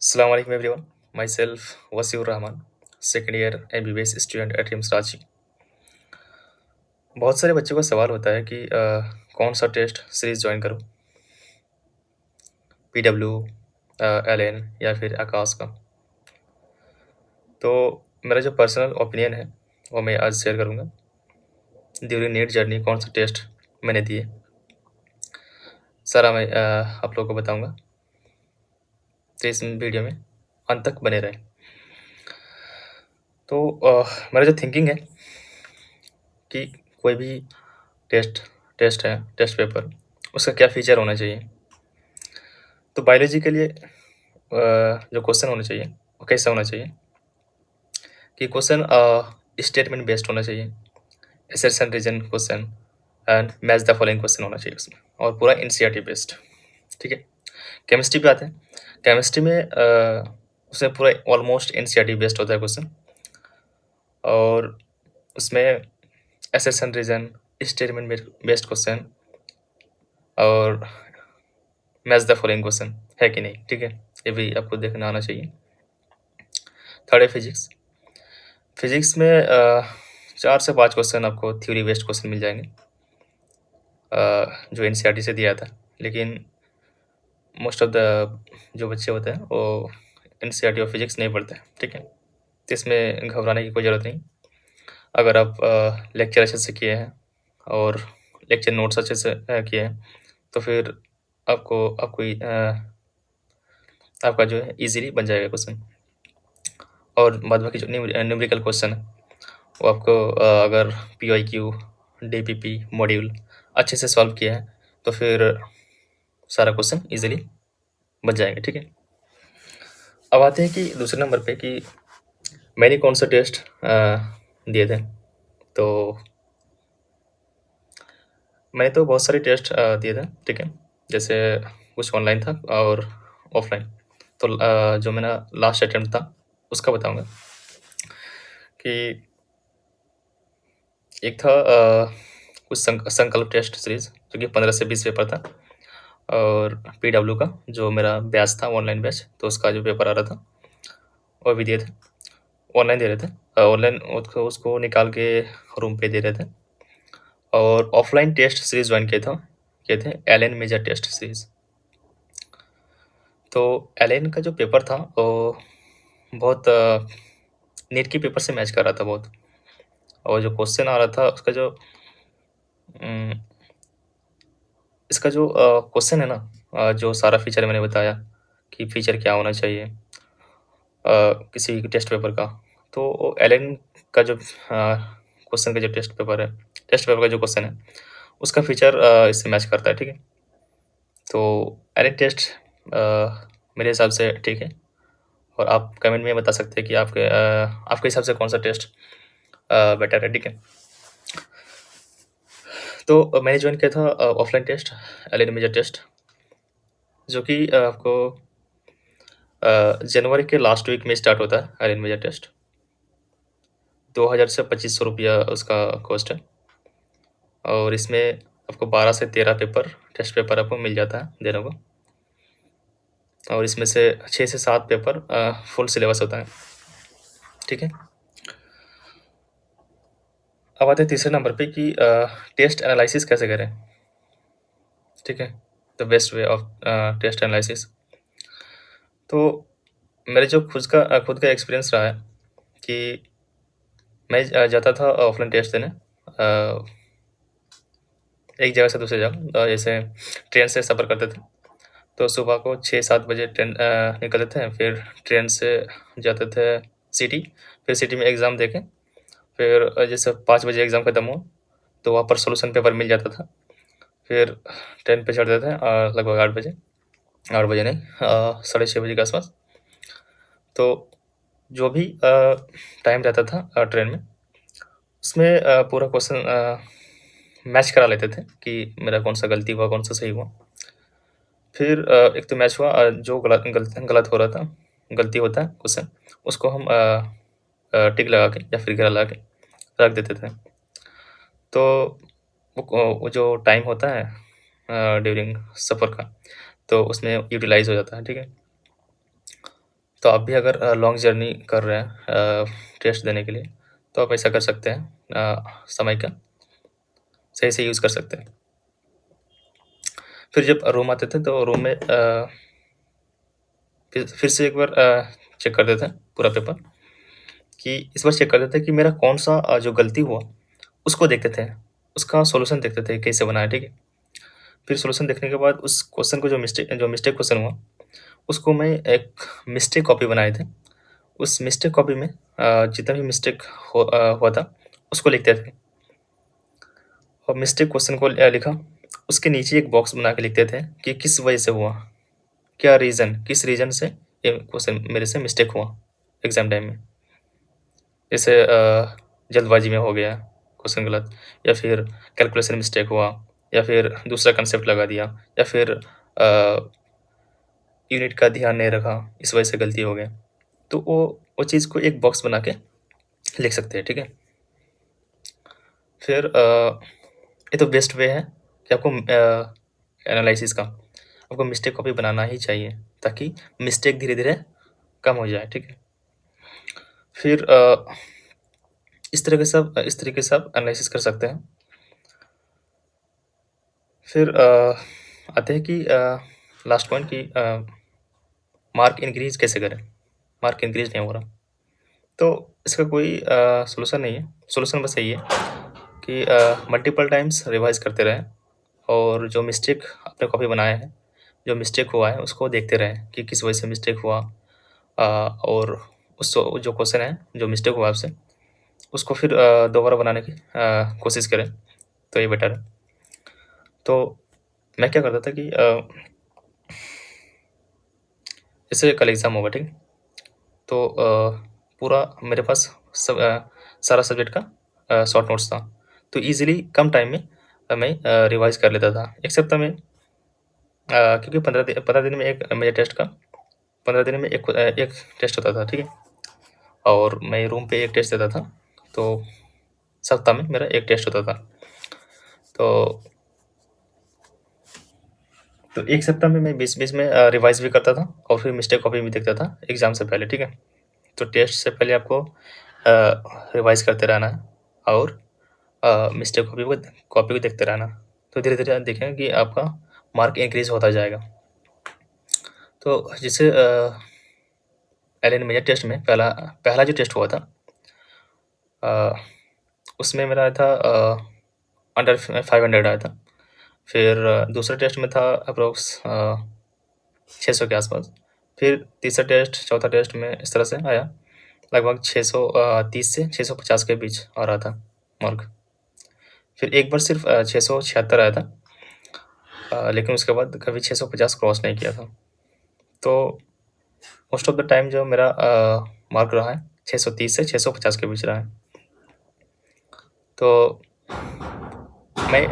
Assalamu alaikum everyone. Myself Wasiur Rahman, second year MBBS student at RIMS Ranchi. बहुत सारे बच्चों का सवाल होता है कि कौन सा टेस्ट सीरीज ज्वाइन करूं, PW, LN या फिर आकाश का। तो मेरा जो पर्सनल ओपिनियन है वो मैं आज शेयर करूंगा। ड्यूरिंग नीट जर्नी कौन सा टेस्ट मैंने दिए, सारा मैं आप लोगों को बताऊंगा। तो इस वीडियो में अंत तक बने रहे। तो मेरा जो थिंकिंग है कि कोई भी टेस्ट टेस्ट है टेस्ट पेपर, उसका क्या फीचर होना चाहिए। तो बायोलॉजी के लिए जो क्वेश्चन होना चाहिए वो कैसा होना चाहिए कि क्वेश्चन स्टेटमेंट बेस्ड होना चाहिए, assertion reason question and match the following question होना चाहिए उसमें, और पूरा एनसीईआरटी बेस्ड। ठीक है। केमिस्ट्री पे आते हैं। केमिस्ट्री में उसमें पूरा ऑलमोस्ट एनसीईआरटी बेस्ड होता है क्वेश्चन, और उसमें assertion reason, statement based question और मैच द फॉलोइंग क्वेश्चन है कि नहीं। ठीक है, ये भी आपको देखना आना चाहिए। थर्ड है फिजिक्स। फिजिक्स में 4 से 5 क्वेश्चन आपको थ्योरी बेस्ड क्वेश्चन मिल जाएंगे, जो एनसीईआरटी से दिया था। लेकिन मोस्ट ऑफ द जो बच्चे होते हैं वो एनसीईआरटी और फिजिक्स नहीं पढ़ते हैं। ठीक है, तो इसमें घबराने की कोई ज़रूरत नहीं। अगर आप लेक्चर अच्छे से किए हैं और लेक्चर नोट्स अच्छे से किए हैं तो फिर आपको आपको आपका जो है इजीली बन जाएगा क्वेश्चन। और बाद बाकी जो न्यूमेरिकल क्वेश्चन है वो आपको अगर PYQ, DPP मॉड्यूल अच्छे से सॉल्व किया है तो फिर सारा क्वेश्चन इजीली बच जाएंगे। ठीक है। अब आते हैं कि दूसरे नंबर पे कि मैंने कौन सा टेस्ट दिए थे। तो मैंने तो बहुत सारे टेस्ट दिए थे। ठीक है, जैसे कुछ ऑनलाइन था और ऑफलाइन। तो जो मेरा लास्ट अटेम्प्ट था उसका बताऊंगा कि एक था कुछ संकल्प टेस्ट सीरीज जो कि 15 से 20 पेपर था, और PW का जो मेरा बैच था ऑनलाइन बैच, तो उसका जो पेपर आ रहा था वो भी दिए थे। ऑनलाइन दे रहे थे, ऑनलाइन उसको उसको निकाल के रूम पे दे रहे थे। और ऑफलाइन टेस्ट सीरीज ज्वाइन किए थे LN मेजर टेस्ट सीरीज। तो LN का जो पेपर था वो बहुत नीट के पेपर से मैच कर रहा था बहुत। और जो क्वेश्चन आ रहा था उसका जो अम, इसका जो क्वेश्चन है ना, जो सारा फीचर मैंने बताया कि फीचर क्या होना चाहिए किसी टेस्ट पेपर का, तो LN का जो क्वेश्चन का जो टेस्ट पेपर का जो क्वेश्चन है उसका फीचर इससे मैच करता है। ठीक है, तो LN टेस्ट मेरे हिसाब से ठीक है। और आप कमेंट में बता सकते हैं कि आपके हिसाब से कौन सा टेस्ट बेटर है। ठीक है, तो मैंने ज्वाइन किया था offline test, LN major test, जो कि आपको जनवरी के लास्ट वीक में स्टार्ट होता है। LN मेजर टेस्ट 2000 से 2500 रुपया उसका कॉस्ट है, और इसमें आपको 12 से 13 पेपर टेस्ट पेपर आपको मिल जाता है देने को, और इसमें से 6 से 7 पेपर फुल सिलेबस होता है। ठीक है, अब आते हैं तीसरे नंबर पे कि टेस्ट एनालिसिस कैसे करें। ठीक है, the best way of test analysis. तो मेरे जो खुद का एक्सपीरियंस रहा है कि मैं जाता था ऑफलाइन टेस्ट देने एक जगह से दूसरी जगह, जैसे ट्रेन से सफ़र करते थे। तो सुबह को 6-7 बजे ट्रेन निकलते थे, फिर ट्रेन से जाते थे सिटी, फिर सिटी में एग्ज़ाम देके फिर जैसे 5 बजे एग्ज़ाम खत्म हुआ तो वहाँ पर सोल्यूशन पेपर मिल जाता था। फिर ट्रेन पे चढ़ते थे लगभग 8 बजे, 8 बजे नहीं, 6:30 बजे के आसपास। तो जो भी टाइम रहता था ट्रेन में, उसमें पूरा क्वेश्चन मैच करा लेते थे कि मेरा कौन सा गलती हुआ कौन सा सही हुआ। फिर एक तो मैच हुआ, जो गलत हो रहा था, गलती होता है क्वेश्चन, उसको हम टिक लगा के या फिर घेरा लगा के रख देते थे। तो वो जो टाइम होता है ड्यूरिंग सफ़र का, तो उसमें यूटिलाइज हो जाता है। ठीक है, तो आप भी अगर लॉन्ग जर्नी कर रहे हैं टेस्ट देने के लिए, तो आप ऐसा कर सकते हैं, समय का सही से यूज़ कर सकते हैं। फिर जब रूम आते थे तो रूम में फिर से एक बार चेक करते थे पूरा पेपर, कि इस बार चेक करते थे कि मेरा कौन-सा जो गलती हुआ उसको देखते थे, उसका सॉल्यूशन देखते थे कैसे बना है, ठीक है? फिर सॉल्यूशन देखने के बाद उस क्वेश्चन को जो मिस्टेक क्वेश्चन हुआ, उसको मैं एक मिस्टेक कॉपी बनाए थे। उस मिस्टेक कॉपी में जितना भी मिस्टेक हुआ था, उसको लिखते थे और मिस्टेक क्वेश्चन को लिखा, उसके नीचे एक बॉक्स बना के लिखते थे कि किस वजह से हुआ, क्या रीज़न, किस रीज़न से ये क्वेश्चन मेरे से मिस्टेक हुआ एग्ज़ाम टाइम में। जैसे जल्दबाजी में हो गया क्वेश्चन गलत, या फिर कैलकुलेशन मिस्टेक हुआ, या फिर दूसरा कंसेप्ट लगा दिया, या फिर यूनिट का ध्यान नहीं रखा, इस वजह से गलती हो गया। तो वो चीज़ को एक बॉक्स बना के लिख सकते हैं, ठीक है? फिर ये तो बेस्ट वे है कि आपको एनालिसिस का आपको मिस्टेक कॉपी बनाना ही चाहिए, ताकि मिस्टेक धीरे-धीरे कम हो जाए, ठीक है? फिर इस तरीके से आप एनालिसिस कर सकते हैं। फिर आते हैं कि लास्ट पॉइंट कि मार्क इंक्रीज़ कैसे करें? मार्क इंक्रीज़ नहीं हो रहा। तो इसका कोई सॉल्यूशन नहीं है। सॉल्यूशन बस यही है कि मल्टीपल टाइम्स रिवाइज़ करते रहें, और जो मिस्टेक आपने कॉपी बनाया है, जो मिस्टेक हुआ है, उसको देखते रहें कि किस वजह से मिस्टेक हुआ, और उस जो क्वेश्चन है, जो मिस्टेक हुआ आपसे, उसको फिर दोबारा बनाने की कोशिश करें, तो ये बेटर है। तो मैं क्या करता था कि जैसे कल एग्ज़ाम होगा, ठीक है? तो पूरा मेरे पास सारा सब्जेक्ट का शॉर्ट नोट्स था, तो ईज़िली कम टाइम में मैं रिवाइज़ कर लेता था। 1 सप्ताह में क्योंकि 15 दिन में एक मेरे टेस्ट का 15 दिन में एक टेस्ट होता था, ठीक है? और मैं रूम पे एक टेस्ट देता था, तो सप्ताह में मेरा 1 टेस्ट होता था। तो 1 सप्ताह में मैं बीच-बीच में रिवाइज़ भी करता था, और फिर मिस्टेक कॉपी भी देखता था एग्ज़ाम से पहले, ठीक है? तो टेस्ट से पहले आपको रिवाइज़ करते रहना है, और मिस्टेक कॉपी को देखते रहना। तो धीरे-धीरे आप देखेंगे कि आपका मार्क इंक्रीज़ होता जाएगा। तो जैसे एलियन मेजर टेस्ट में पहला पहला जो टेस्ट हुआ था, अ, उसमें मेरा आया था अंडर 500 आया था। फिर दूसरे टेस्ट में था अप्रॉक्स 600 के आसपास। फिर तीसरा टेस्ट, चौथा टेस्ट में इस तरह से आया, लगभग 630 से 650 के बीच आ रहा था मार्क। फिर एक बार सिर्फ 676 आया था, लेकिन उसके बाद कभी 650 क्रॉस नहीं किया था। तो मोस्ट ऑफ द टाइम जो मेरा मार्क रहा है 630 से 650 के बीच रहा है। तो मैं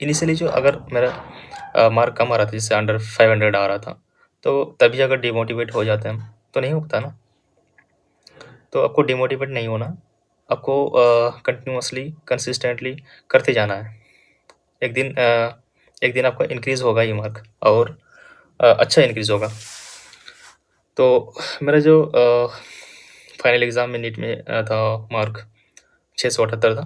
इनिशियली जो अगर मेरा मार्क कम आ रहा था, जैसे अंडर 500 आ रहा था, तो तभी अगर डिमोटिवेट हो जाते हैं हम, तो नहीं हो पाता ना। तो आपको डिमोटिवेट नहीं होना, आपको कंटिन्यूअसली, कंसिस्टेंटली करते जाना है। एक दिन आपका इंक्रीज़ होगा ही मार्क, और अच्छा इंक्रीज़ होगा। तो मेरा जो फाइनल एग्ज़ाम में नीट में था मार्क 678 था।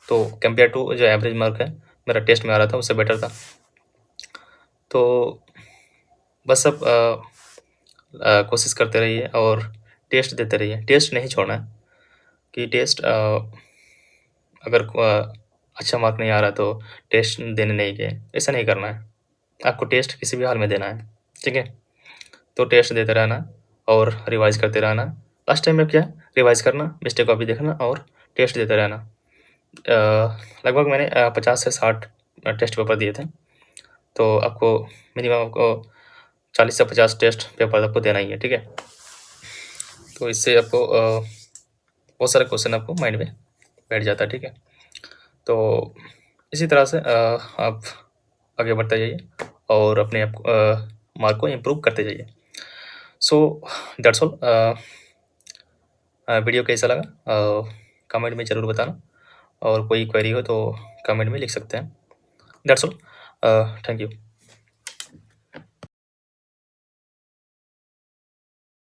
तो कंपेयर टू जो एवरेज मार्क है, मेरा टेस्ट में आ रहा था, उससे बेटर था। तो बस अब कोशिश करते रहिए और टेस्ट देते रहिए। टेस्ट नहीं छोड़ना है, कि टेस्ट अगर अच्छा मार्क नहीं आ रहा तो टेस्ट देने नहीं गए, ऐसा नहीं करना है। आपको टेस्ट किसी भी हाल में देना है, ठीक है? तो टेस्ट देते रहना और रिवाइज़ करते रहना। लास्ट टाइम में क्या रिवाइज़ करना, मिस्टेक कॉपी देखना और टेस्ट देते रहना। लगभग मैंने 50 से 60 टेस्ट पेपर दिए थे, तो आपको मिनिमम आपको 40 से 50 टेस्ट पेपर आपको देना ही है, ठीक है? तो इससे आपको बहुत सारे क्वेश्चन आपको माइंड में बैठ जाता है, ठीक है? तो इसी तरह से आप आगे बढ़ते जाइए और अपने आप मार्क को इम्प्रूव करते जाइए। So that's all. वीडियो कैसा लगा कमेंट में ज़रूर बताना, और कोई क्वेरी हो तो कमेंट में लिख सकते हैं। That's all. Thank you.